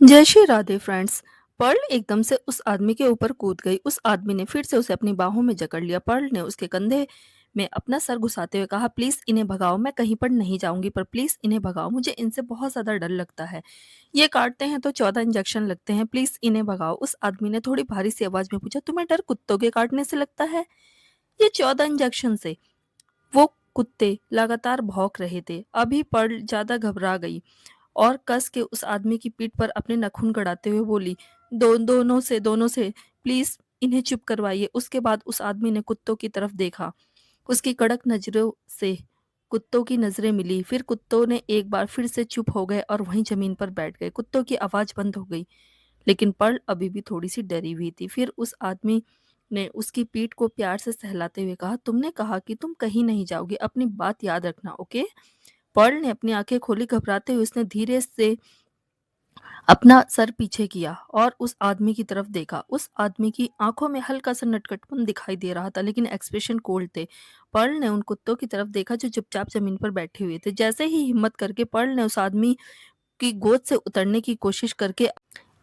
जय Shri Radhe friends. Perl एकदम से उस आदमी के ऊपर कूद गई। उस आदमी ने फिर से उसे अपनी बाहों में जकड़ लिया। पर्ल ने उसके कंधे में अपना सर घुसाते हुए कहा, प्लीज इन्हें भगाओ, मैं कहीं पर नहीं जाऊंगी, पर प्लीज इन्हें भगाओ, मुझे इनसे बहुत ज्यादा डर लगता है। ये काटते हैं तो 14 इंजेक्शन लगते हैं, प्लीज इन्हें भगाओ। उस आदमी ने थोड़ी भारी सी आवाज में पूछा, तुम्हें डर कुत्तों के काटने से लगता है? ये 14 इंजेक्शन से। वो कुत्ते लगातार भौंक रहे थे। अभी पर्ल ज्यादा घबरा गई और कस के उस आदमी की पीठ पर अपने नाखून गड़ाते हुए बोली, दोनों से प्लीज इन्हें चुप करवाइए। उसके बाद उस आदमी ने कुत्तों की तरफ देखा। उसकी कड़क नजरों से कुत्तों की नजरें मिली। फिर कुत्तों ने एक बार फिर से चुप हो गए और वहीं जमीन पर बैठ गए। कुत्तों की आवाज बंद हो गई, लेकिन पर्ल अभी भी थोड़ी सी डरी हुई थी। फिर उस आदमी ने उसकी पीठ को प्यार से सहलाते हुए कहा, तुमने कहा कि तुम कहीं नहीं जाओगे, अपनी बात याद रखना, ओके? पर्ल ने अपनी आंखें खोली। घबराते हुए उसने धीरे से अपना सर पीछे किया और उस आदमी की तरफ देखा। उस आदमी की आंखों में हल्का सा नटखटपन दिखाई दे रहा था, लेकिन एक्सप्रेशन कोल्ड थे। पर्ल ने उन कुत्तों की तरफ देखा जो चुपचाप जमीन पर बैठे हुए थे। जैसे ही हिम्मत करके पर्ल ने उस आदमी की गोद से उतरने की कोशिश करके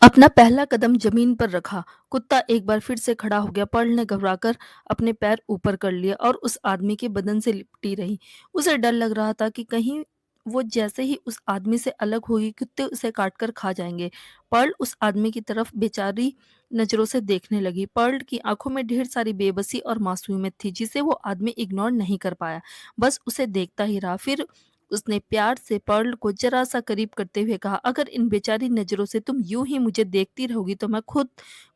अपना पहला कदम जमीन पर रखा, कुत्ता एक बार फिर से खड़ा हो गया। पर्ल ने घबराकर अपने पैर ऊपर कर लिए और उस आदमी के बदन से लिपटी रही। उसे डर लग रहा था कि कहीं वो जैसे ही उस आदमी से अलग होगी, कुत्ते उसे काटकर खा जाएंगे। पर्ल उस आदमी की तरफ बेचारी नजरों से देखने लगी। पर्ल की आंखों में ढेर सारी बेबसी और मासूमियत थी, जिसे वो आदमी इग्नोर नहीं कर पाया, बस उसे देखता ही रहा। फिर उसने प्यार से पर्ल को जरा सा करीब करते हुए कहा, अगर इन बेचारी नजरों से तुम यूं ही मुझे देखती रहोगी तो मैं खुद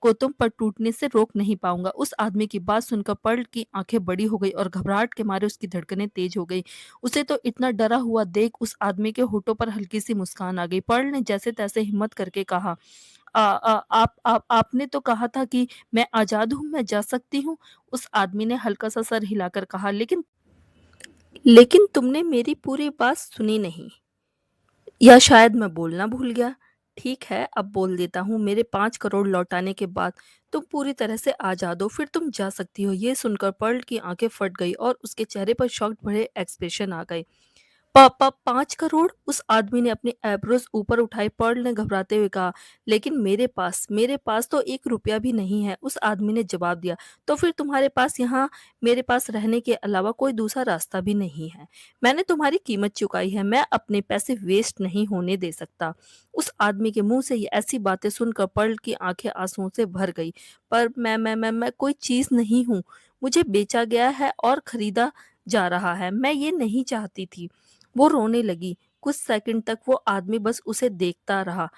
को तुम पर टूटने से रोक नहीं पाऊंगा। उस आदमी की बात सुनकर पर्ल की आंखें बड़ी हो गई और घबराहट के मारे उसकी धड़कनें तेज हो गई। उसे तो इतना डरा हुआ देख उस आदमी के होठों पर हल्की सी मुस्कान आ गई। पर्ल ने जैसे तैसे हिम्मत करके कहा, आपने तो कहा था कि मैं आजाद हूं, मैं जा सकती हूँ। उस आदमी ने हल्का सा सर हिलाकर कहा, लेकिन लेकिन तुमने मेरी पूरी बात सुनी नहीं, या शायद मैं बोलना भूल गया। ठीक है, अब बोल देता हूँ। मेरे 5 करोड़ लौटाने के बाद तुम पूरी तरह से आजाद हो, फिर तुम जा सकती हो। ये सुनकर पर्ल की आंखें फट गई और उसके चेहरे पर शॉक्ड भरे एक्सप्रेशन आ गए। पापा, 5 करोड़? उस आदमी ने अपनी एब्रोज ऊपर उठाई। पर्ल ने घबराते हुए कहा, लेकिन मेरे पास तो 1 रुपया भी नहीं है। उस आदमी ने जवाब दिया, तो फिर तुम्हारे पास यहाँ मेरे पास रहने के अलावा कोई दूसरा रास्ता भी नहीं है। मैंने तुम्हारी कीमत चुकाई है, मैं अपने पैसे वेस्ट नहीं होने दे सकता। उस आदमी के मुंह से ये ऐसी बातें सुनकर पर्ल की आंखें आंसुओं से भर गई। पर मैं कोई चीज नहीं हूँ। मुझे बेचा गया है और खरीदा जा रहा है। मैं ये नहीं चाहती थी। वो रोने लगी। कुछ सेकंड तक वो आदमी बस उसे देखता रहा।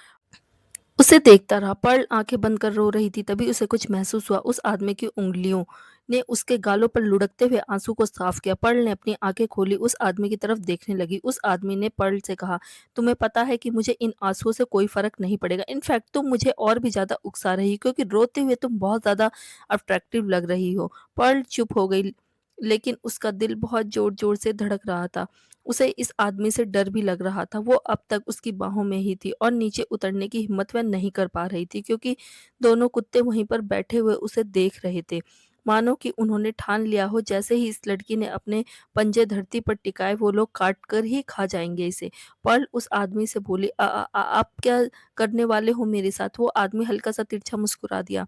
पर्ल आंखें बंद कर रो रही थी। तभी उसे कुछ महसूस हुआ। उस आदमी की उंगलियों ने उसके गालों पर लुढ़कते हुए आंसू को साफ किया। पर्ल ने अपनी आंखें खोली, उस आदमी की तरफ देखने लगी। उस आदमी ने पर्ल से कहा, तुम्हें पता है कि मुझे इन आंसुओं से कोई फर्क नहीं पड़ेगा। इनफैक्ट तुम मुझे और भी ज्यादा उकसा रही हो, क्योंकि रोते हुए तुम बहुत ज्यादा अट्रैक्टिव लग रही हो। पर्ल चुप हो गई, लेकिन उसका दिल बहुत जोर जोर से धड़क रहा था। उसे इस आदमी से डर भी लग रहा था। वो अब तक उसकी बाहों में ही थी और नीचे उतरने की हिम्मत वह नहीं कर पा रही थी, क्योंकि दोनों कुत्ते वहीं पर बैठे हुए उसे देख रहे थे, मानो कि उन्होंने ठान लिया हो, जैसे ही इस लड़की ने अपने पंजे धरती पर टिकाए वो लोग काट कर ही खा जाएंगे इसे। पर्ल उस आदमी से बोली, आप क्या करने वाले हो मेरे साथ? वो आदमी हल्का सा तिरछा मुस्कुरा दिया।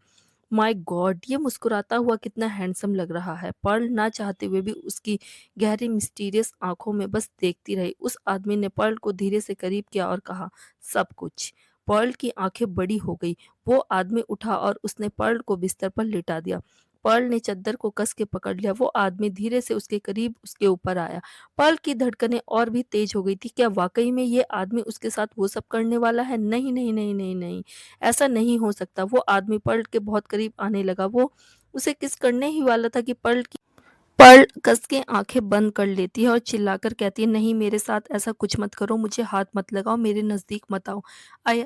माय गॉड, ये मुस्कुराता हुआ कितना हैंडसम लग रहा है। पर्ल ना चाहते हुए भी उसकी गहरी मिस्टीरियस आंखों में बस देखती रही। उस आदमी ने पर्ल को धीरे से करीब किया और कहा, सब कुछ। पर्ल की आंखें बड़ी हो गई। वो आदमी उठा और उसने पर्ल को बिस्तर पर लिटा दिया। पर्ल ने चद्दर को कस के पकड़ लिया। वो आदमी धीरे से उसके करीब उसके ऊपर आया। पर्ल की धड़कनें और भी तेज हो गई थी। क्या वाकई में ये आदमी उसके साथ वो सब करने वाला है? नहीं नहीं नहीं नहीं नहीं, ऐसा नहीं हो सकता। वो आदमी पर्ल के बहुत करीब आने लगा। वो उसे किस करने ही वाला था कि पर्ल कस के आंखें बंद कर लेती है और चिल्लाकर कहती है, नहीं, मेरे साथ ऐसा कुछ मत करो, मुझे हाथ मत लगाओ, मेरे नजदीक मत आओ। I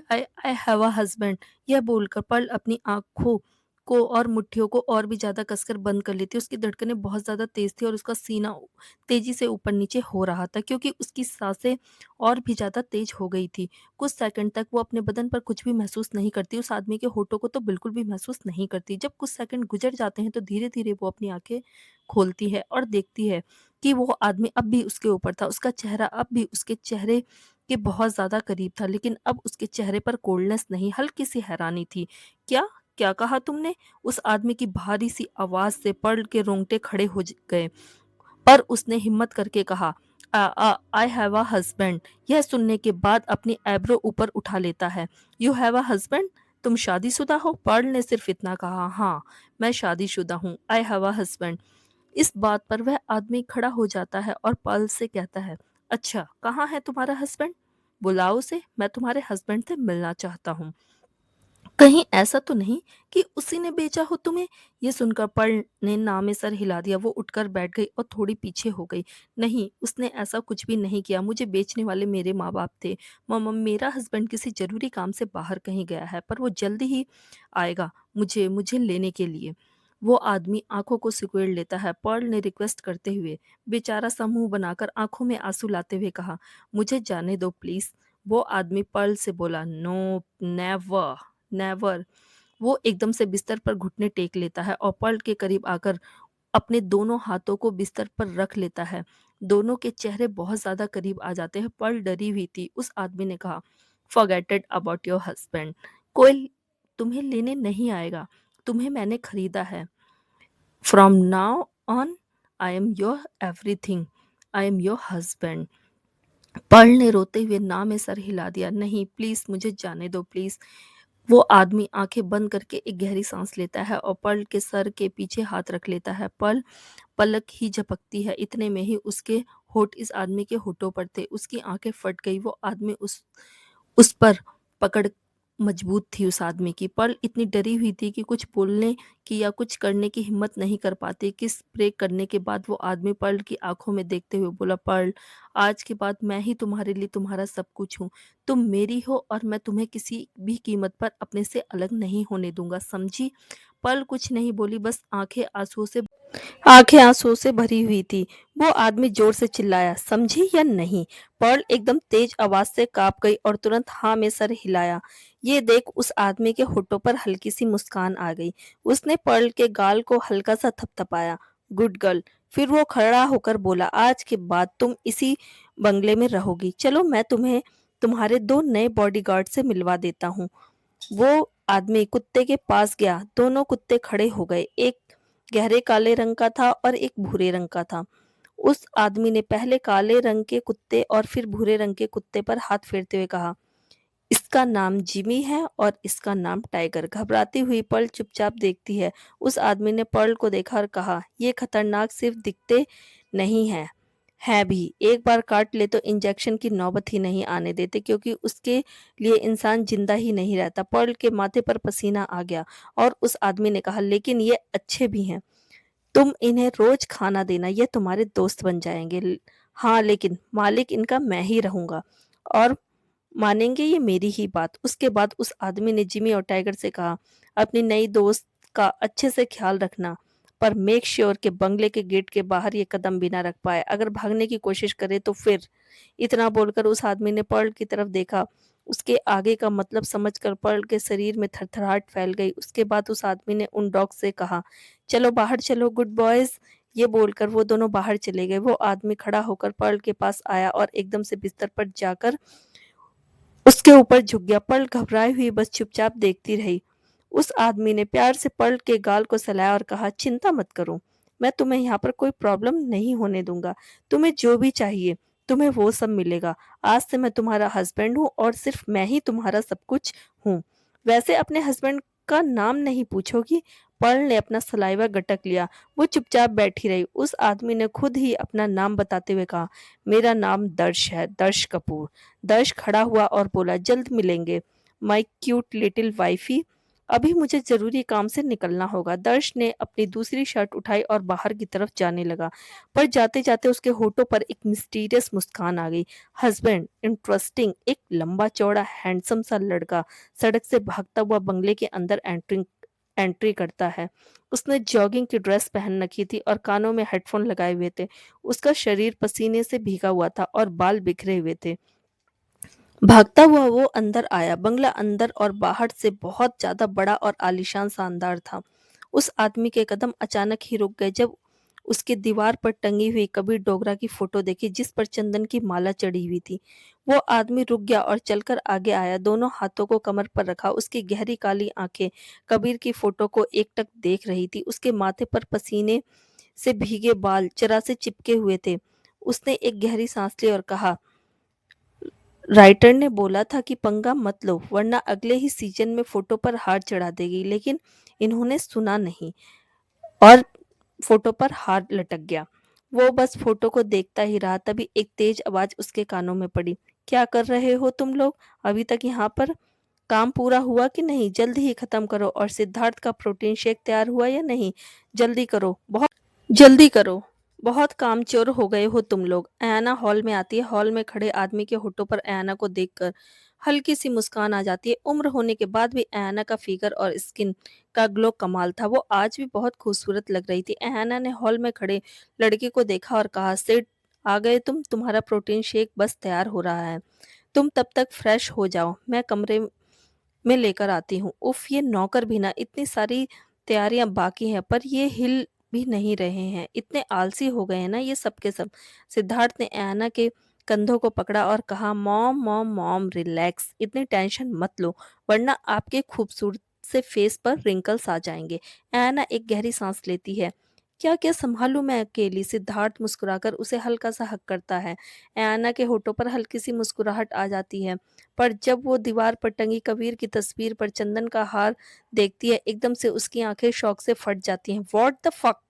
have a husband. यह बोलकर पर्ल अपनी आंखों को और मुट्ठियों को और भी ज्यादा कसकर बंद कर लेती है। उसकी धड़कनें बहुत ज्यादा तेज थी और उसका सीना तेजी से ऊपर नीचे हो रहा था, क्योंकि उसकी सांसें और भी ज्यादा तेज हो गई थी। कुछ सेकंड तक वो अपने बदन पर कुछ भी महसूस नहीं करती। उस आदमी के होठों को तो बिल्कुल भी महसूस नहीं करती। जब कुछ सेकंड गुजर जाते हैं तो धीरे धीरे वो अपनी आंखें खोलती है और देखती है कि वो आदमी अब भी उसके ऊपर था। उसका चेहरा अब भी उसके चेहरे कि बहुत ज़्यादा करीब था, लेकिन अब उसके चेहरे पर कोल्डनेस नहीं, हल्की-सी हैरानी थी। "क्या? क्या कहा तुमने?" उस आदमी की भारी-सी आवाज़ से पर्ल के रोंगटे खड़े हो गए। पर उसने हिम्मत करके कहा, आई हैव अ हस्बैंड। यह सुनने के बाद अपनी एब्रो ऊपर उठा लेता है। You have a husband? तुम शादीशुदा हो? पर्ल ने सिर्फ इतना कहा, हाँ, मैं शादीशुदा हूँ। I have a husband. इस बात पर वह आदमी खड़ा हो जाता है और पर्ल से कहता है, अच्छा, कहाँ है तुम्हारा हस्बैंड? बुलाओ उसे, मैं तुम्हारे हस्बैंड से मिलना चाहता हूँ। कहीं ऐसा तो नहीं कि उसी ने बेचा हो तुम्हें? ये सुनकर पर्ल ने ना में सर हिला दिया। वो उठकर बैठ गई और थोड़ी पीछे हो गई। नहीं, उसने ऐसा कुछ भी नहीं किया। मुझे बेचने वाले मेरे माँ-बाप थे। मम्मा, मेरा हस्बैंड किसी ज़रूरी काम से बाहर कहीं गया है, पर वो जल्दी ही आएगा मुझे मुझे लेने के लिए। वो आदमी आँखों को सिकोड़ लेता है। पर्ल ने रिक्वेस्ट करते हुए बेचारा सा मुँह बनाकर आँखों में आँसू लाते हुए कहा, मुझे जाने दो प्लीज़। वो आदमी पर्ल से बोला, नो, नेवर, नेवर। वो एकदम से बिस्तर पर घुटने टेक लेता है और पर्ल के करीब आकर अपने दोनों हाथों को बिस्तर पर रख लेता है। दोनों के चेहरे बहुत ज़्यादा करीब आ जाते हैं। पर्ल डरी हुई थी। उस आदमी ने कहा, forget it about your husband. कोई तुम्हें लेने नहीं आएगा। तुम्हें मैंने खरीदा है। From now on I am your everything. I am your husband. Pearl ने रोते हुए ना में सर हिला दिया। नहीं, प्लीज़ मुझे जाने दो प्लीज़। वो आदमी आंखें बंद करके एक गहरी सांस लेता है और पर्ल के सर के पीछे हाथ रख लेता है। पर्ल पलक ही झपकती है, इतने में ही उसके होठ इस आदमी के होठों पर थे। उसकी आंखें फट गई। वो आदमी उस पर पकड़ मजबूत थी उस आदमी की। पर्ल इतनी डरी हुई थी कि कुछ बोलने की या कुछ करने की हिम्मत नहीं कर पाती। किस ब्रेक करने के बाद वो आदमी पर्ल की आंखों में देखते हुए बोला, पर्ल, आज के बाद मैं ही तुम्हारे लिए तुम्हारा सब कुछ हूँ। तुम मेरी हो और मैं तुम्हें किसी भी कीमत पर अपने से अलग नहीं होने दूंगा, समझी? पर्ल कुछ नहीं बोली, बस आंखें आंसुओं से भरी हुई थी। वो आदमी जोर से चिल्लाया, समझी या नहीं? पर्ल एकदम तेज आवाज से कांप गई और तुरंत हाँ में सर हिलाया। ये देख उस आदमी के होठों पर हल्की सी मुस्कान आ गई। उसने पर्ल के गाल को हल्का सा थपथपाया। Good girl. फिर वो खड़ा होकर बोला, आज के बाद तुम इसी बंगले में रहोगी। चलो, मैं तुम्हें तुम्हारे 2 नए बॉडीगार्ड से मिलवा देता हूँ। वो आदमी कुत्ते के पास गया। दोनों कुत्ते खड़े हो गए। एक गहरे काले रंग का था और एक भूरे रंग का था। उस आदमी ने पहले काले रंग के कुत्ते और फिर भूरे रंग के कुत्ते पर हाथ फेरते हुए कहा, इसका नाम जिमी है और इसका नाम टाइगर। घबराती हुई पर्ल चुपचाप देखती है। उस आदमी ने पर्ल को देखा और कहा, ये खतरनाक सिर्फ दिखते नहीं है भी। एक बार काट ले तो इंजेक्शन की नौबत ही नहीं आने देते, क्योंकि उसके लिए इंसान जिंदा ही नहीं रहता। पर्ल के माथे पर पसीना आ गया और उस आदमी ने कहा, लेकिन ये अच्छे भी हैं। तुम इन्हें रोज खाना देना, ये तुम्हारे दोस्त बन जाएंगे। हाँ, लेकिन मालिक इनका मैं ही रहूंगा और मानेंगे ये मेरी ही बात। उसके बाद उस आदमी ने जिमी और टाइगर से कहा, अपनी नई दोस्त का अच्छे से ख्याल रखना, पर मेक श्योर के बंगले के गेट के बाहर ये कदम भी ना रख पाए। अगर भागने की कोशिश करे तो फिर। इतना बोलकर उस आदमी ने पर्ल की तरफ देखा। उसके आगे का मतलब समझकर पर्ल के शरीर में थरथराहट फैल गई। उसके बाद उस आदमी ने उन डॉग से कहा, चलो बाहर चलो, गुड बॉयज। ये बोलकर वो दोनों बाहर चले गए। वो आदमी खड़ा होकर पर्ल के पास आया और एकदम से बिस्तर पर जाकर उसके ऊपर झुक गया। पर्ल घबराई हुई बस चुपचाप देखती रही। उस आदमी ने प्यार से पर्ल के गाल को सहलाया और कहा, चिंता मत करो, मैं तुम्हें यहाँ पर कोई प्रॉब्लम नहीं होने दूंगा। तुम्हें जो भी चाहिए तुम्हें वो सब मिलेगा। आज से मैं तुम्हारा हस्बैंड हूँ और सिर्फ मैं ही तुम्हारा सब कुछ हूँ। वैसे अपने हस्बैंड का नाम नहीं पूछोगी? पर्ल ने अपना सलाइवा गटक लिया। वो चुपचाप बैठी रही। उस आदमी ने खुद ही अपना नाम बताते हुए कहा, मेरा नाम दर्श है, दर्श कपूर। दर्श खड़ा हुआ और बोला, जल्द मिलेंगे माय क्यूट लिटिल वाइफी। अभी मुझे जरूरी काम से निकलना होगा। दर्श ने अपनी दूसरी शर्ट उठाई और बाहर की तरफ जाने लगा, पर जाते जाते उसके होठों पर एक मिस्टीरियस मुस्कान आ गई। Husband, interesting. एक लंबा चौड़ा हैंडसम सा लड़का सड़क से भागता हुआ बंगले के अंदर एंट्री करता है। उसने जॉगिंग की ड्रेस पहन रखी थी और कानों में हेडफोन लगाए हुए थे। उसका शरीर पसीने से भीगा हुआ था और बाल बिखरे हुए थे। भागता हुआ वो अंदर आया। बंगला अंदर और बाहर से बहुत ज्यादा बड़ा और आलीशान शानदार था। उस आदमी के कदम अचानक ही रुक गए जब उसकी दीवार पर टंगी हुई कबीर डोगरा की फोटो देखी जिस पर चंदन की माला चढ़ी हुई थी। वो आदमी रुक गया और चलकर आगे आया, दोनों हाथों को कमर पर रखा। उसकी गहरी काली आंखें कबीर की फोटो को एकटक देख रही थी। उसके माथे पर पसीने से भीगे बाल जरा से चिपके हुए थे। उसने एक गहरी सांस ली और कहा, राइटर ने बोला था कि पंगा मत लो वरना अगले ही सीजन में फोटो पर हार चढ़ा देगी, लेकिन इन्होंने सुना नहीं और फोटो पर हार लटक गया। वो बस फोटो को देखता ही रहा। तभी एक तेज आवाज उसके कानों में पड़ी, क्या कर रहे हो तुम लोग? अभी तक यहाँ पर काम पूरा हुआ कि नहीं? जल्दी ही खत्म करो। और सिद्धार्थ का प्रोटीन शेक तैयार हुआ या नहीं? जल्दी करो, बहुत जल्दी करो, बहुत कामचोर हो गए हो तुम लोग। अयाना हॉल में आती है। हॉल में खड़े आदमी के होठों पर अयाना को देखकर हल्की सी मुस्कान आ जाती है। उम्र होने के बाद भी अयाना का फिगर और स्किन का ग्लो कमाल था। वो आज भी बहुत खूबसूरत लग रही थी। अयाना ने हॉल में खड़े लड़के को देखा और कहा, सेठ आ गए तुम? तुम्हारा प्रोटीन शेक बस तैयार हो रहा है, तुम तब तक फ्रेश हो जाओ, मैं कमरे में लेकर आती हूँ। उफ, ये नौकर भी ना, इतनी सारी तैयारियां बाकी हैं पर ये हिल भी नहीं रहे हैं, इतने आलसी हो गए हैं ना ये सब के सब। सिद्धार्थ ने एना के कंधों को पकड़ा और कहा, मॉम मॉम मॉम रिलैक्स, इतनी टेंशन मत लो वरना आपके खूबसूरत से फेस पर रिंकल्स आ जाएंगे। एना एक गहरी सांस लेती है। क्या क्या संभालूं मैं अकेली? सिद्धार्थ मुस्कुराकर उसे हल्का सा हक करता है। एना के होठों पर हल्की सी मुस्कुराहट आ जाती है। पर जब वो दीवार पर टंगी कबीर की तस्वीर पर चंदन का हार देखती है, एकदम से उसकी आंखें शौक से फट जाती हैं। What the fuck!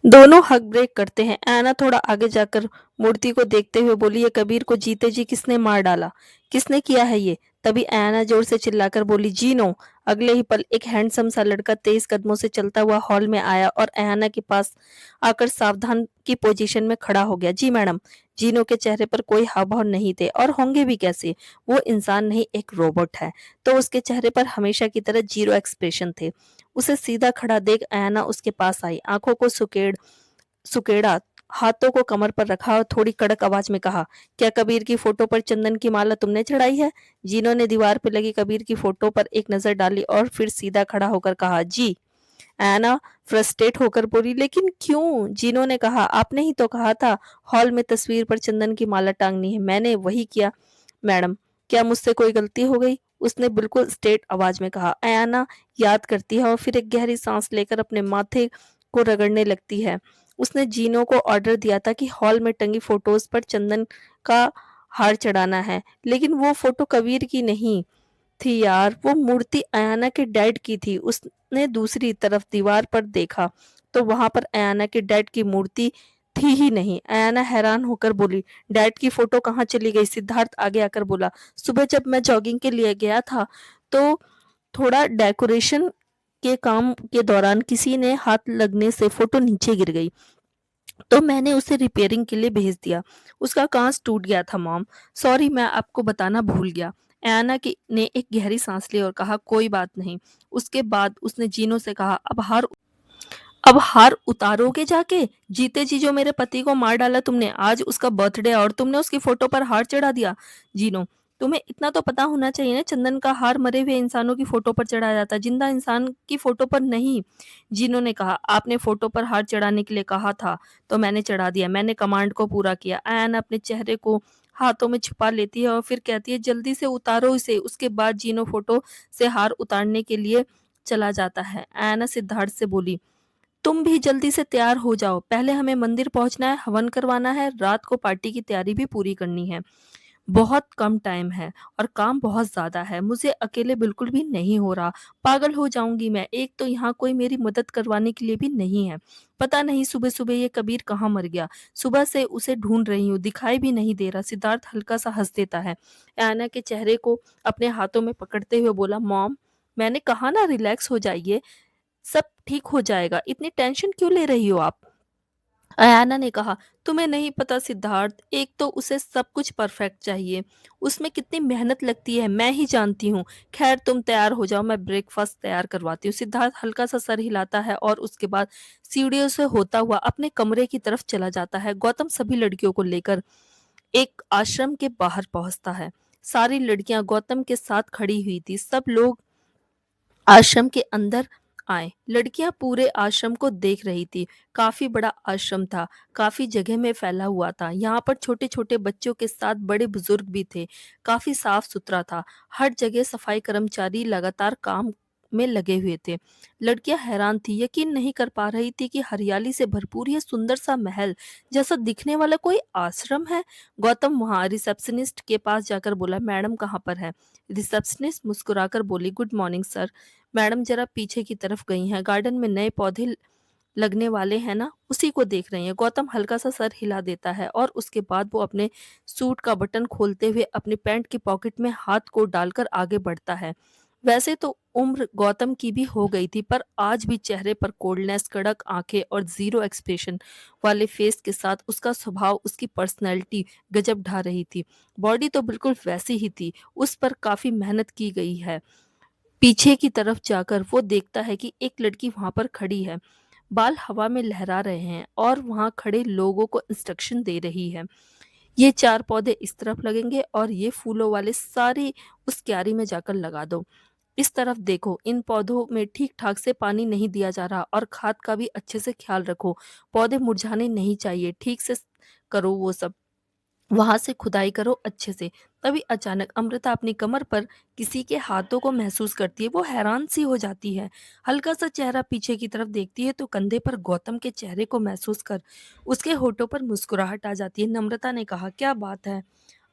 दोनों हक ब्रेक करते हैं। ऐना थोड़ा आगे जाकर मूर्ति को देखते हुए बोली, ये कबीर को जीते जी किसने मार डाला? किसने किया है ये? तभी ऐना जोर से चिल्लाकर बोली, जीनो। अगले ही पल एक हैंडसम सा लड़का तेज कदमों से चलता हुआ हॉल में आया और ऐना के पास आकर सावधान की पोजीशन में खड़ा हो गया। जी मैडम। जीनो के चेहरे पर कोई हाव भाव नहीं थे और होंगे भी कैसे, वो इंसान नहीं एक रोबोट है। तो उसके चेहरे पर हमेशा की तरह जीरो एक्सप्रेशन थे। उसे सीधा खड़ा देख अयाना उसके पास आई, आंखों को सुकेड़ा, हाथों को कमर पर रखा और थोड़ी कड़क आवाज में कहा, क्या कबीर की फोटो पर चंदन की माला तुमने चढ़ाई है? जीनो ने दीवार पर लगी कबीर की फोटो पर एक नजर डाली और फिर सीधा खड़ा होकर कहा, जी। अयाना फ्रस्ट्रेट होकर बोली, लेकिन क्यों? जीनो ने कहा, आपने ही तो कहा था हॉल में तस्वीर पर चंदन की माला टांगनी है, मैंने वही किया मैडम। क्या मुझसे कोई गलती हो गई? उसने बिल्कुल स्ट्रेट आवाज में कहा। अयाना याद करती है और फिर एक गहरी सांस लेकर अपने माथे को रगड़ने लगती है। उसने जीनो को ऑर्डर दिया था कि हॉल में टंगी फोटोज पर चंदन का हार चढ़ाना है, लेकिन वो फोटो कबीर की नहीं थी यार, वो मूर्ति अयाना के डैड की थी। उसने दूसरी तरफ दीवार पर देखा तो वहां पर अयाना के डैड की मूर्ति थी ही नहीं। अयाना हैरान होकर बोली, डैड की फोटो कहाँ चली गई? सिद्धार्थ आगे आकर बोला, सुबह जब मैं जॉगिंग के लिए गया था तो थोड़ा डेकोरेशन के काम के दौरान किसी ने हाथ लगने से फोटो नीचे गिर गई, तो मैंने उसे रिपेयरिंग के लिए भेज दिया। उसका कांच टूट गया था मॉम, सॉरी मैं आपको बताना भूल गया। एना की ने एक गहरी सांस ली और कहा, कोई बात नहीं। उसके बाद उसने जीनो से कहा, अब हार उतारोगे जाके? जीते जी जो मेरे पति को मार डाला तुमने, आज उसका बर्थडे और तुमने उसकी फोटो पर हार चढ़ा दिया। जीनो, तुम्हें इतना तो पता होना चाहिए ना, चंदन का हार मरे हुए इंसानों की फोटो पर चढ़ाया जाता है, जिंदा इंसान की फोटो पर नहीं। जीनो ने कहा, आपने फोटो पर हार चढ़ाने के लिए कहा था तो मैंने चढ़ा दिया, मैंने कमांड को पूरा किया। आयन अपने चेहरे को हाथों में छुपा लेती है और फिर कहती है, जल्दी से उतारो इसे। उसके बाद जीनो फोटो से हार उतारने के लिए चला जाता है। आयना सिद्धार्थ से बोली, तुम भी जल्दी से तैयार हो जाओ, पहले हमें मंदिर पहुंचना है, हवन करवाना है, रात को पार्टी की तैयारी भी पूरी करनी है। बहुत कम टाइम है और काम बहुत ज्यादा है, मुझे अकेले बिल्कुल भी नहीं हो रहा, पागल हो जाऊंगी मैं। एक तो यहाँ कोई मेरी मदद करवाने के लिए भी नहीं है। पता नहीं सुबह सुबह ये कबीर कहाँ मर गया, सुबह से उसे ढूंढ रही हूँ, दिखाई भी नहीं दे रहा। सिद्धार्थ हल्का सा हंस देता है। एना के चेहरे को अपने हाथों में पकड़ते हुए बोला, मॉम मैंने कहा ना रिलैक्स हो जाइए, सब ठीक हो जाएगा, इतनी टेंशन क्यों ले रही हो आप? अयाना ने कहा, तुम्हें नहीं पता सिद्धार्थ, एक तो उसे सब कुछ परफेक्ट चाहिए, उसमें कितनी मेहनत लगती है मैं ही जानती हूँ। खैर तुम तैयार हो जाओ, मैं ब्रेकफास्ट तैयार करवाती हूँ। सिद्धार्थ हल्का सा सर हिलाता है और उसके बाद सीढ़ियों से होता हुआ अपने कमरे की तरफ चला जाता है। गौतम सभी लड़कियों को लेकर एक आश्रम के बाहर पहुंचता है। सारी लड़कियां गौतम के साथ खड़ी हुई थी। सब लोग आश्रम के अंदर आए। लड़कियां पूरे आश्रम को देख रही थी। काफी बड़ा आश्रम था, काफी जगह में फैला हुआ था। यहाँ पर छोटे छोटे बच्चों के साथ बड़े बुजुर्ग भी थे। काफी साफ सुथरा था। हर जगह सफाई कर्मचारी लगातार काम में लगे हुए थे। लड़कियां हैरान थी, यकीन नहीं कर पा रही थी कि हरियाली से भरपूर यह सुंदर सा महल जैसा दिखने वाला कोई आश्रम है। गौतम वहां रिसेप्शनिस्ट के पास जाकर बोला, मैडम कहाँ पर है? रिसेप्शनिस्ट मुस्कुराकर बोली, गुड मॉर्निंग सर। मैडम जरा पीछे की तरफ गई हैं, गार्डन में नए पौधे लगने वाले हैं ना, उसी को देख रही हैं। गौतम हल्का सा सर हिला देता है और उसके बाद वो अपने सूट का बटन खोलते हुए अपनी पैंट की पॉकेट में हाथ को डालकर आगे बढ़ता है। वैसे तो उम्र गौतम की भी हो गई थी, पर आज भी चेहरे पर कोल्डनेस, कड़क आंखें और जीरो एक्सप्रेशन वाले फेस के साथ उसका स्वभाव, उसकी पर्सनैलिटी गजब ढा रही थी। बॉडी तो बिल्कुल वैसी ही थी, उस पर काफी मेहनत की गई है। पीछे की तरफ जाकर वो देखता है कि एक लड़की वहां पर खड़ी है, बाल हवा में लहरा रहे हैं और वहां खड़े लोगों को इंस्ट्रक्शन दे रही है। ये 4 पौधे इस तरफ लगेंगे और ये फूलों वाले सारे उस क्यारी में जाकर लगा दो। इस तरफ देखो, इन पौधों में ठीक ठाक से पानी नहीं दिया जा रहा और खाद का भी अच्छे से ख्याल रखो। पौधे मुरझाने नहीं चाहिए, ठीक से करो वो सब। वहां से खुदाई करो अच्छे से। तभी अचानक अमृता अपनी कमर पर किसी के हाथों को महसूस करती है। वो हैरान सी हो जाती है। हल्का सा चेहरा पीछे की तरफ देखती है तो कंधे पर गौतम के चेहरे को महसूस कर उसके होठों पर मुस्कुराहट आ जाती है। नम्रता ने कहा, क्या बात है,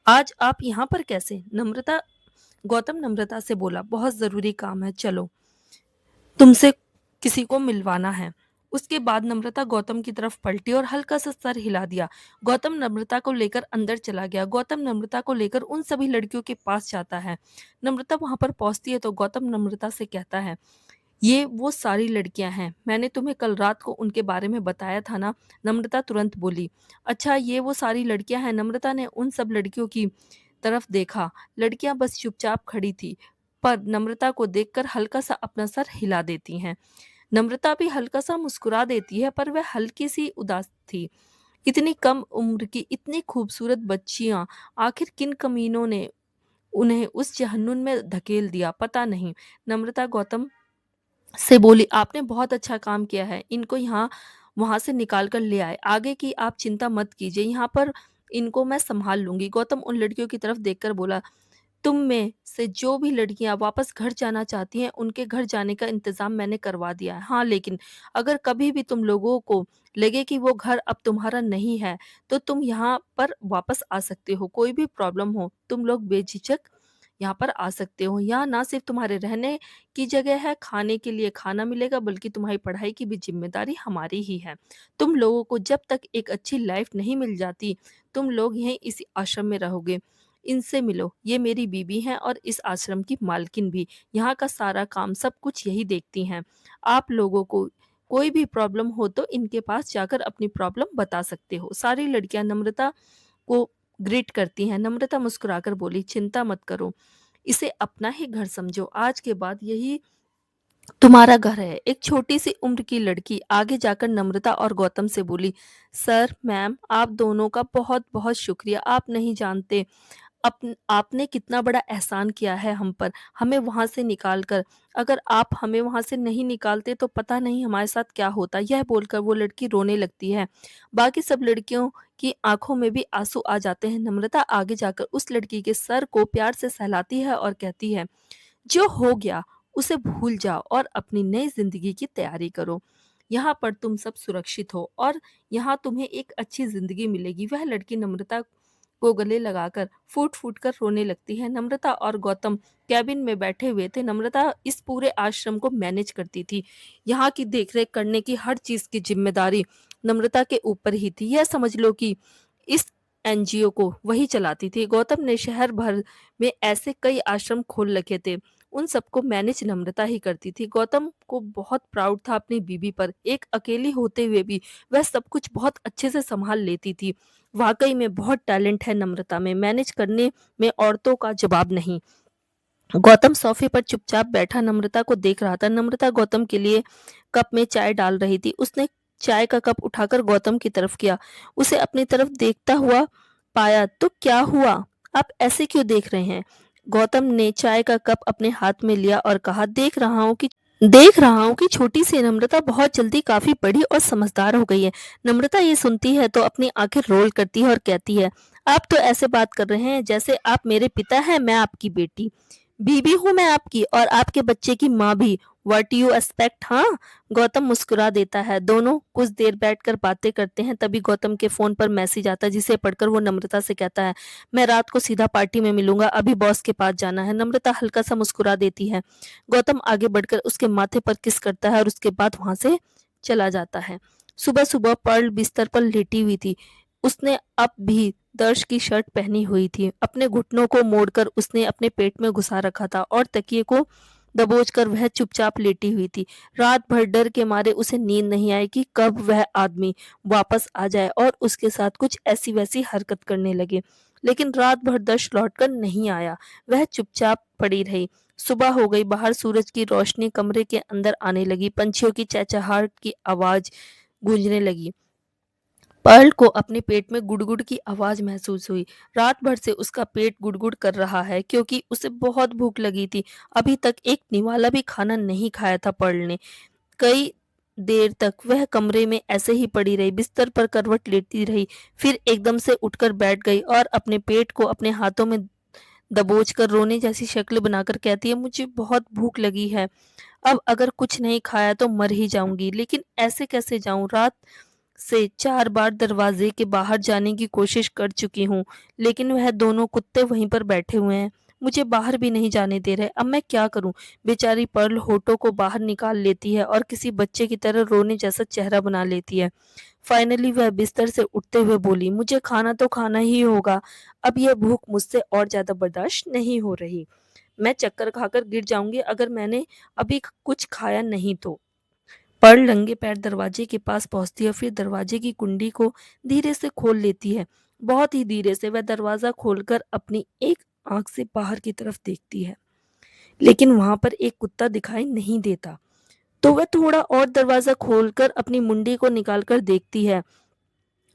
आज आप यहाँ पर कैसे? नम्रता गौतम नम्रता से बोला, बहुत जरूरी काम है, चलो, तुमसे किसी को मिलवाना है। उसके बाद नम्रता गौतम की तरफ पलटी और हल्का सा सर हिला दिया। गौतम नम्रता को लेकर अंदर चला गया। गौतम नम्रता को लेकर उन सभी लड़कियों के पास जाता है। नम्रता वहां पर पहुंचती है तो गौतम नम्रता से कहता है, ये वो सारी लड़कियां हैं, मैंने तुम्हें कल रात को उनके बारे में बताया था ना? नम्रता तुरंत बोली, अच्छा ये वो सारी लड़कियां हैं। नम्रता ने उन सब लड़कियों की तरफ देखा। लड़कियां बस चुपचाप खड़ी थी, पर नम्रता को देखकर हल्का सा अपना सर हिला देती हैं। नम्रता भी हल्का सा मुस्कुरा देती है, पर वह हल्की सी उदास थी। इतनी कम उम्र की इतनी खूबसूरत बच्चियां, आखिर किन कमीनों ने उन्हें उस जहन्नुम में धकेल दिया, पता नहीं। नम्रता गौतम से बोली, आपने बहुत अच्छा काम किया है, इनको यहाँ वहां से निकाल कर ले आए। आगे की आप चिंता मत कीजिए, यहाँ पर इनको मैं संभाल लूंगी। गौतम उन लड़कियों की तरफ देखकर बोला, तुम में से जो भी लड़कियां वापस घर जाना चाहती हैं, उनके घर जाने का इंतजाम मैंने करवा दिया है। हाँ, लेकिन अगर कभी भी तुम लोगों को लगे कि वो घर अब तुम्हारा नहीं है, तो तुम यहाँ पर वापस आ सकते हो। कोई भी प्रॉब्लम हो, तुम लोग बेझिझक यहाँ पर आ सकते हो। यहाँ ना सिर्फ तुम्हारे रहने की जगह है, खाने के लिए खाना मिलेगा, बल्कि तुम्हारी पढ़ाई की भी जिम्मेदारी हमारी ही है। तुम लोगों को जब तक एक अच्छी लाइफ नहीं मिल जाती, तुम लोग यहीं इसी आश्रम में रहोगे। इनसे मिलो, ये मेरी बीबी हैं और इस आश्रम की मालकिन भी। यहाँ का सारा काम सब कुछ यही देखती हैं। आप लोगों को कोई भी प्रॉब्लम हो तो इनके पास जाकर अपनी प्रॉब्लम बता सकते हो। सारी लड़कियां नम्रता को ग्रीट करती हैं। नम्रता मुस्कुराकर बोली, चिंता मत करो, इसे अपना ही घर समझो। आज के बाद यही तुम्हारा घर है। एक छोटी सी उम्र की लड़की आगे जाकर नम्रता और गौतम से बोली, सर मैम, आप दोनों का बहुत बहुत शुक्रिया। आप नहीं जानते आपने कितना बड़ा एहसान किया है हम पर, हमें वहां से निकाल कर। अगर आप हमें वहां से नहीं निकालते तो पता नहीं हमारे साथ क्या होता। यह बोलकर वो लड़की रोने लगती है। बाकी सब लड़कियों की आंखों में भी आंसू आ जाते हैं। नम्रता आगे जाकर उस लड़की के सर को प्यार से सहलाती है और कहती है, जो हो गया उसे भूल जाओ और अपनी नई जिंदगी की तैयारी करो। यहाँ पर तुम सब सुरक्षित हो और यहाँ तुम्हें एक अच्छी जिंदगी मिलेगी। वह लड़की नम्रता को गले लगाकर फूट फूट कर रोने लगती है। नम्रता और गौतम कैबिन में बैठे हुए थे। नम्रता इस पूरे आश्रम को मैनेज करती थी। यहाँ की देखरेख करने की हर चीज की जिम्मेदारी नम्रता के ऊपर ही थी। यह समझ लो कि इस एनजीओ को वही चलाती थी। गौतम ने शहर भर में ऐसे कई आश्रम खोल रखे थे, उन सबको मैनेज नम्रता ही करती थी। गौतम को बहुत प्राउड था अपनी बीबी पर। एक अकेली होते हुए भी वह सब कुछ बहुत अच्छे से संभाल लेती थी। वाकई में बहुत टैलेंट है नम्रता में, मैनेज करने में औरतों का जवाब नहीं। गौतम सोफे पर चुपचाप बैठा नम्रता को देख रहा था। नम्रता गौतम के लिए कप में चाय डाल रही थी। उसने चाय का कप उठाकर गौतम की तरफ किया। उसे अपनी तरफ देखता हुआ पाया तो क्या हुआ, आप ऐसे क्यों देख रहे हैं? गौतम ने चाय का कप अपने हाथ में लिया और कहा, देख रहा हूं कि देख रहा हूँ कि छोटी सी नम्रता बहुत जल्दी काफी बड़ी और समझदार हो गई है। नम्रता ये सुनती है तो अपनी आंखें रोल करती है और कहती है, आप तो ऐसे बात कर रहे हैं जैसे आप मेरे पिता हैं, मैं आपकी बेटी। बीवी हूँ मैं आपकी और आपके बच्चे की माँ भी। व्हाट यू एक्सपेक्ट, हाँ? गौतम मुस्कुरा देता है। दोनों कुछ देर बैठकर बातें करते हैं। तभी गौतम के फोन पर मैसेज आता है जिसे पढ़कर वो नम्रता से कहता है, मैं रात को सीधा पार्टी में मिलूंगा, अभी बॉस के पास जाना है। नम्रता हल्का सा मुस्कुरा देती है। गौतम आगे बढ़कर उसके माथे पर किस करता है और उसके बाद वहां से चला जाता है। सुबह सुबह पर्ल बिस्तर पर लेटी हुई थी। उसने अब भी दर्श की शर्ट पहनी हुई थी। अपने घुटनों को मोड़कर उसने अपने पेट में घुसा रखा था और तकिए को दबोचकर वह चुपचाप लेटी हुई थी। रात भर डर के मारे उसे नींद नहीं आई कि कब वह आदमी वापस आ जाए और उसके साथ कुछ ऐसी वैसी हरकत करने लगे। लेकिन रात भर दर्श लौटकर नहीं आया। वह चुपचाप पड़ी रही। सुबह हो गई। बाहर सूरज की रोशनी कमरे के अंदर आने लगी। पंछियों की चहचहाहट की आवाज गूंजने लगी। पर्ल को अपने पेट में गुड़गुड़ की आवाज महसूस हुई। रात भर से उसका पेट गुड़गुड़ कर रहा है क्योंकि उसे बहुत भूख लगी थी। अभी तक एक निवाला भी खाना नहीं खाया था पर्ल ने। कई देर तक वह कमरे में ऐसे ही पड़ी रही, बिस्तर पर करवट लेती रही। फिर एकदम से उठकर बैठ गई और अपने पेट को अपने हाथों में दबोचकर रोने जैसी शक्ल बनाकर कहती है, मुझे बहुत भूख लगी है। अब अगर कुछ नहीं खाया तो मर ही जाऊंगी। लेकिन ऐसे कैसे जाऊं? रात से 4 बार दरवाजे के बाहर जाने की कोशिश कर चुकी हूँ, लेकिन वह दोनों कुत्ते वहीं पर बैठे हुए हैं। मुझे बाहर भी नहीं जाने दे रहे। अब मैं क्या करूं? बेचारी पर्ल होठों को बाहर निकाल लेती है और किसी बच्चे की तरह रोने जैसा चेहरा बना लेती है। फाइनली वह बिस्तर से उठते हुए बोली, मुझे खाना तो खाना ही होगा। अब यह भूख मुझसे और ज्यादा बर्दाश्त नहीं हो रही। मैं चक्कर खाकर गिर जाऊंगी अगर मैंने अभी कुछ खाया नहीं तो। पर्ल नंगे पैर दरवाजे के पास पहुंचती है, फिर दरवाजे की कुंडी को धीरे से खोल लेती है। बहुत ही धीरे से वह दरवाजा खोलकर अपनी एक आंख से बाहर की तरफ देखती है, लेकिन वहां पर एक कुत्ता दिखाई नहीं देता। तो वह थोड़ा और दरवाजा खोलकर अपनी मुंडी को निकालकर देखती है।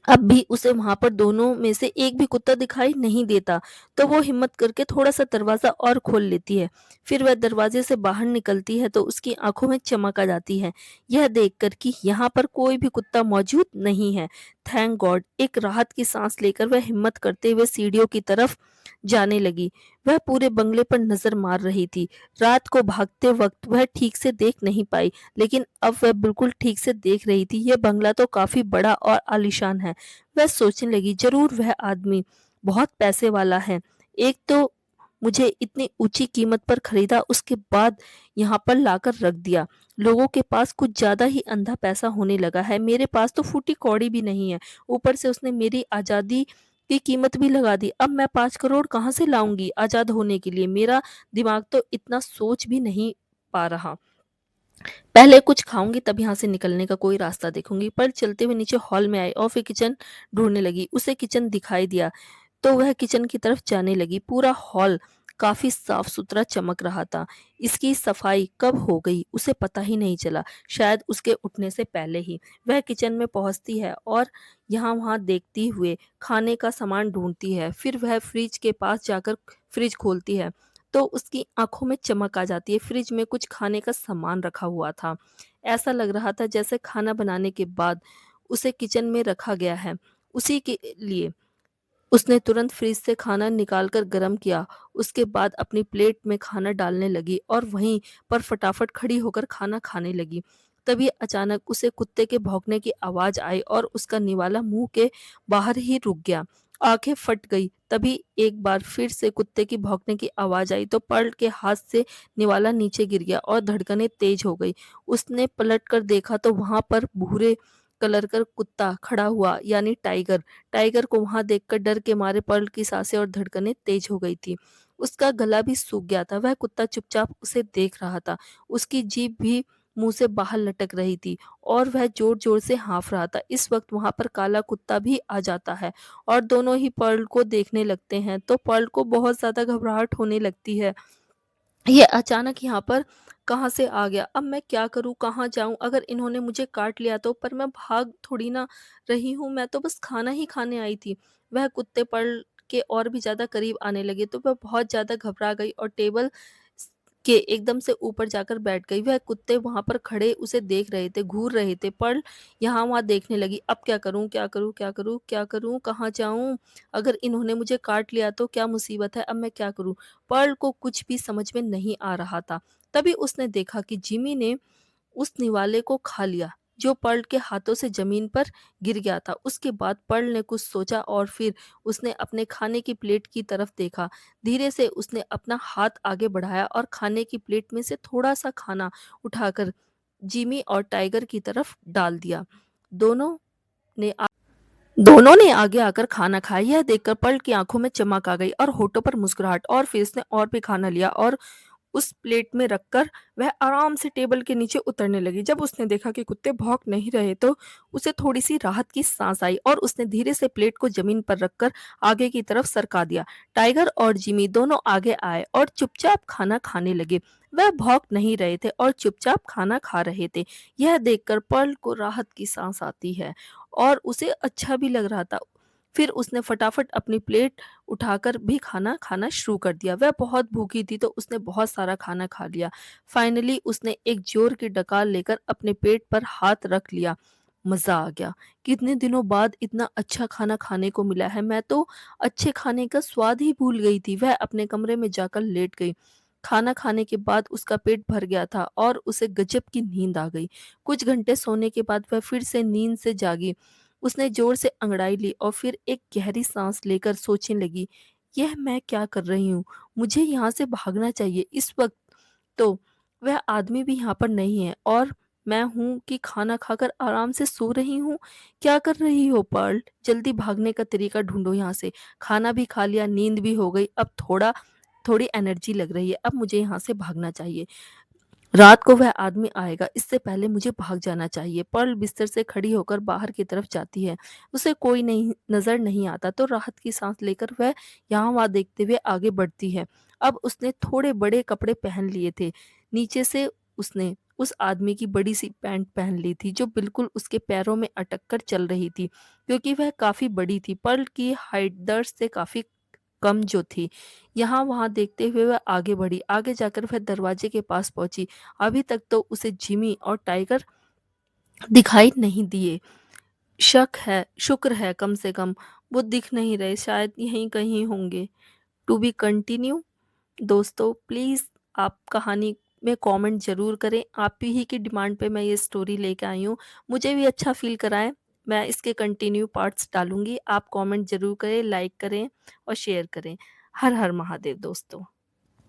अब भी उसे वहां पर दोनों में से एक भी कुत्ता दिखाई नहीं देता। तो वो हिम्मत करके थोड़ा सा दरवाजा और खोल लेती है। फिर वह दरवाजे से बाहर निकलती है तो उसकी आंखों में चमक आ जाती है, यह देखकर कि यहाँ पर कोई भी कुत्ता मौजूद नहीं है। Thank God! एक राहत की सांस लेकर वह हिम्मत करते हुए सीढ़ियों की तरफ जाने लगी। वह पूरे बंगले पर नजर मार रही थी। रात को भागते वक्त वह ठीक से देख नहीं पाई, लेकिन अब वह बिल्कुल ठीक से देख रही थी। यह बंगला तो काफी बड़ा और आलीशान है। वह सोचने लगी, जरूर वह आदमी बहुत पैसे वाला है। एक तो मुझे इतनी ऊंची कीमत पर खरीदा, उसके बाद यहाँ पर लाकर रख दिया। लोगों के पास कुछ ज्यादा ही अंधा पैसा होने लगा है। मेरे पास तो फूटी कौड़ी भी नहीं है। ऊपर से उसने मेरी आजादी की कीमत भी लगा दी। अब मैं 5 करोड़ कहाँ से लाऊंगी आजाद होने के लिए? मेरा दिमाग तो इतना सोच भी नहीं पा रहा। पहले कुछ खाऊंगी तब यहाँ से निकलने का कोई रास्ता देखूंगी। पर चलते हुए नीचे हॉल में आई और फिर किचन ढूंढने लगी। उसे किचन दिखाई दिया तो वह किचन की तरफ जाने लगी। पूरा हॉल काफी साफ सुथरा चमक रहा था। इसकी सफाई कब हो गई उसे पता ही नहीं चला, शायद उसके उठने से पहले ही। वह किचन में पहुंचती है और यहाँ वहां देखती हुए खाने का सामान ढूंढती है। फिर वह फ्रिज के पास जाकर फ्रिज खोलती है तो उसकी आंखों में चमक आ जाती है। फ्रिज में कुछ खाने का सामान रखा हुआ था। ऐसा लग रहा था जैसे खाना बनाने के बाद उसे किचन में रखा गया है उसी के लिए। उसने तुरंत फ्रिज से खाना निकालकर गर्म किया। उसके बाद अपनी प्लेट में खाना डालने लगी और वहीं पर फटाफट खड़ी होकर खाना खाने लगी। तभी अचानक उसे कुत्ते के भौंकने की आवाज आई और उसका निवाला मुंह के बाहर ही रुक गया। आंखें फट गई। तभी एक बार फिर से कुत्ते की भौंकने की आवाज आई तो पर्ल के हाथ से निवाला नीचे गिर गया और धड़कनें तेज हो गई। उसने पलट कर देखा तो वहां पर भूरे कलर का कुत्ता खड़ा हुआ, यानी टाइगर। टाइगर को वहां देखकर डर के मारे पर्ल की सांसें और धड़कनें तेज हो गई थी। उसका गला भी सूख गया था। वह कुत्ता चुपचाप उसे देख रहा था। उसकी जीभ भी मुंह से बाहर लटक रही थी और वह जोर जोर से हाँफ रहा था। इस वक्त वहां पर काला कुत्ता भी आ जाता है और दोनों ही पर्ल को देखने लगते हैं तो पर्ल को बहुत ज्यादा घबराहट होने लगती है। ये अचानक यहाँ पर कहाँ से आ गया? अब मैं क्या करूँ? कहाँ जाऊँ? अगर इन्होंने मुझे काट लिया तो? पर मैं भाग थोड़ी ना रही हूँ, मैं तो बस खाना ही खाने आई थी। वह कुत्ते पर के और भी ज़्यादा करीब आने लगे तो वह बहुत ज़्यादा घबरा गई और टेबल के एकदम से ऊपर जाकर बैठ गई। वह कुत्ते वहाँ पर खड़े उसे देख रहे थे, घूर रहे थे। पर्ल यहाँ-वहाँ देखने लगी। अब क्या करूँ, क्या करूँ, क्या करूँ, क्या करूँ, कहाँ जाऊँ? अगर इन्होंने मुझे काट लिया तो क्या मुसीबत है, अब मैं क्या करूँ? पर्ल को कुछ भी समझ में नहीं आ रहा था। तभी उसने देखा कि जिमी ने उस निवाले को खा लिया, जो पर्ल के हाथों से ज़मीन पर गिर गया था। उसके बाद पर्ल ने कुछ सोचा और फिर उसने अपने खाने की प्लेट की तरफ देखा। धीरे से उसने अपना हाथ आगे बढ़ाया और खाने की प्लेट में से थोड़ा-सा खाना उठाकर जिमी और टाइगर की तरफ डाल दिया। दोनों ने आ दोनों ने आगे आकर खाना खाया। यह देखकर पर्ल की आँखों में चमक आ गई और होठों पर मुस्कुराहट, और फिर उसने और भी खाना लिया और उस प्लेट में रखकर वह आराम से टेबल के नीचे उतरने लगी। जब उसने देखा कि कुत्ते भौंक नहीं रहे तो उसे थोड़ी-सी राहत की सांस आई और उसने धीरे से प्लेट को ज़मीन पर रखकर आगे की तरफ सरका दिया। टाइगर और जिमी दोनों आगे आए और चुपचाप खाना खाने लगे। वह भौंक नहीं रहे थे और चुपचाप खाना खा रहे थे। यह देखकर पर्ल को राहत की सांस आती है और उसे अच्छा भी लग रहा था। फिर उसने फटाफट अपनी प्लेट उठाकर भी खाना खाना शुरू कर दिया। वह बहुत भूखी थी तो उसने बहुत सारा खाना खा लिया। फाइनली उसने एक ज़ोर की डकार लेकर अपने पेट पर हाथ रख लिया। मज़ा आ गया। कितने दिनों बाद इतना अच्छा खाना खाने को मिला है। मैं तो अच्छे खाने का स्वाद ही भूल गई थी। वह अपने कमरे में जाकर लेट गई। खाना खाने के बाद उसका पेट भर गया था और उसे गजब की नींद आ गई। कुछ घंटे सोने के बाद वह फिर से नींद से जागी। उसने ज़ोर से अंगड़ाई ली और फिर एक गहरी साँस लेकर सोचने लगी, यह मैं क्या कर रही हूँ? मुझे यहाँ से भागना चाहिए। इस वक़्त तो वह आदमी भी यहाँ पर नहीं है और मैं हूँ कि खाना खाकर आराम से सो रही हूँ। क्या कर रही हो पर्ल? जल्दी भागने का तरीका ढूँढो यहाँ से। खाना भी खा लिया, नींद भी हो गई, अब थोड़ी एनर्जी लग रही है। अब मुझे यहाँ से भागना चाहिए। रात को वह आदमी आएगा, इससे पहले मुझे भाग जाना चाहिए। पर्ल बिस्तर से खड़ी होकर बाहर की तरफ जाती है। उसे कोई नहीं नज़र नहीं आता तो राहत की सांस लेकर वह यहाँ-वहाँ देखते हुए आगे बढ़ती है। अब उसने थोड़े बड़े कपड़े पहन लिए थे। नीचे से उसने उस आदमी की बड़ी-सी पैंट पहन ली थी जो बिल्कुल उसके पैरों में अटक कर चल रही थी, क्योंकि वह काफ़ी बड़ी थी। पर्ल की हाइट दर्द से काफ़ी कम जो थी। यहाँ-वहाँ देखते हुए वह आगे बढ़ी। आगे जाकर वह दरवाजे के पास पहुँची। अभी तक तो उसे जिमी और टाइगर दिखाई नहीं दिए। शुक्र है कम से कम वो दिख नहीं रहे, शायद यहीं कहीं होंगे। To be continue. दोस्तों प्लीज़ आप कहानी में कमेंट ज़रूर करें। आप ही की डिमांड पे मैं ये स्टोरी लेके आई हूँ। मुझे भी अच्छा फ़ील कराएँ। मैं इसके कंटिन्यू पार्ट्स डालूँगी। आप कमेंट ज़रूर करें, लाइक करें और शेयर करें। हर हर महादेव दोस्तों।